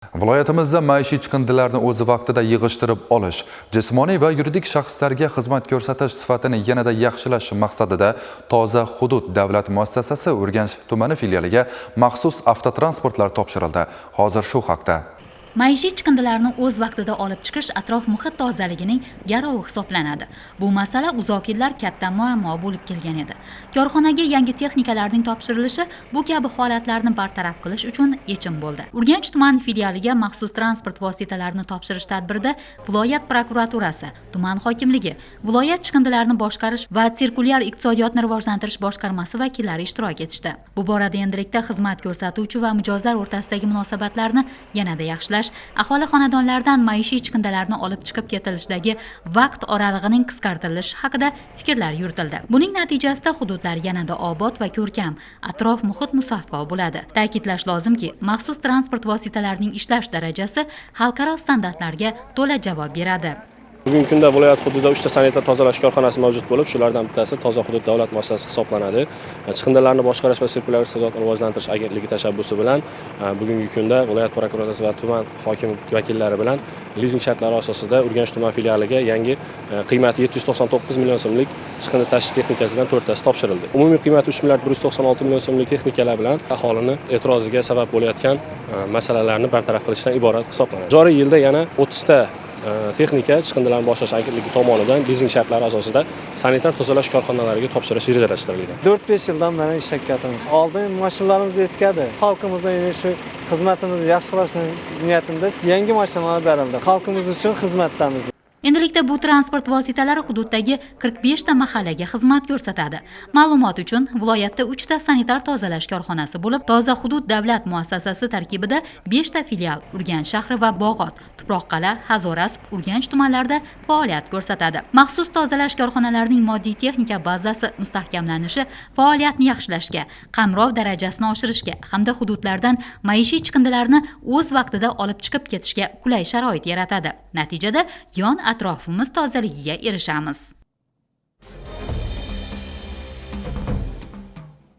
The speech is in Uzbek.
Viloyatimizda maishiy chiqindilarni o'z vaqtida yig'ishtirib olish, jismoniy va yuridik shaxslarga xizmat ko'rsatish sifatini yanada yaxshilash maqsadida Toza hudud davlat muassasasi Urganch tumani filialiga maxsus avtotransportlar topshirildi. Hozir shu haqda. Maishiy chiqindilarni o'z vaqtida olib chiqish atrof muhit tozaligining garovi hisoblanadi. Bu masala uzoq yillar katta muammo bo'lib kelgan edi. Korxonaga yangi texnikalarning topshirilishi bu kabi holatlarni bartaraf qilish uchun yechim bo'ldi. Urganch tuman filialiga maxsus transport vositalarini topshirish tadbirida viloyat prokuraturasi, tuman hokimligi, viloyat chiqindilarni boshqarish va sirkulyar iqtisodiyotni rivojlantirish boshqarmasi vakillari ishtirok etishdi. Bu borada endilikda xizmat ko'rsatuvchi va mijozlar o'rtasidagi munosabatlarni yanada yaxshilash, aholi xonadonlardan maishiy chiqindilarni olib chiqib ketilishidagi vaqt oralig'ining qisqartirilishi haqida fikrlar yuritildi. Buning natijasida hududlar yanada obod va ko'rkam, atrof muhit musaffo bo'ladi. Ta'kidlash lozimki, maxsus transport vositalarining ishlash darajasi xalqaro standartlarga to'la javob beradi. Bugungi kunda viloyat hududida 3 ta sanitar tozalash korxonasi mavjud bo'lib, shulardan bittasi Toza hudud davlat muassasasi hisoblanadi. Chiqindilarni boshqarish va sirkulyar iqtisodiyotni rivojlantirish agentligi tashabbusi bilan bugungi kunda viloyat prokuraturasi va tuman hokim vakillari bilan lizing shartlari asosida Urganch tuman filialiga yangi qiymati 799 million so'mlik chiqindi tashish texnikasidan 4 tasi topshirildi. Umumiy qiymati 3 milliard 196 million so'mlik texnikalar bilan aholini e'tiroziga sabab bo'layotgan masalalarni bartaraf qilishdan iborat hisoblanadi. Joriy yilda yana 30 ta texnika chiqindilarni boshlash agentligi tomonidan lizing shartlari asosida sanitar tozalash korxonalariga topshirish rejalashtirilgan. 4-5 yildan beri ish harakatimiz. Oldin mashinalarimiz eskadi. Xalqimizga shu xizmatimizni yaxshilash niyatida yangi mashinalar berildi. Xalqimiz uchun xizmatdamiz. Endilikda bu transport vositalari hududdagi 45 ta mahallaga xizmat ko'rsatadi. Ma'lumot uchun, viloyatda 3 ta sanitar tozalash korxonasi bo'lib, Toza hudud davlat muassasasi tarkibida 5 ta filial Urganch shahri va Bog'ot, Tuproqqal'a, Hazorasp, Urganch tumanlarida faoliyat ko'rsatadi. Maxsus tozalash korxonalarining moddiy texnika bazasi mustahkamlanishi faoliyatni yaxshilashga, qamrov darajasini oshirishga hamda hududlardan maishiy chiqindilarni o'z vaqtida olib chiqib ketishga qulay sharoit yaratadi. Natijada yon atrofimiz tozaligiga erishamiz.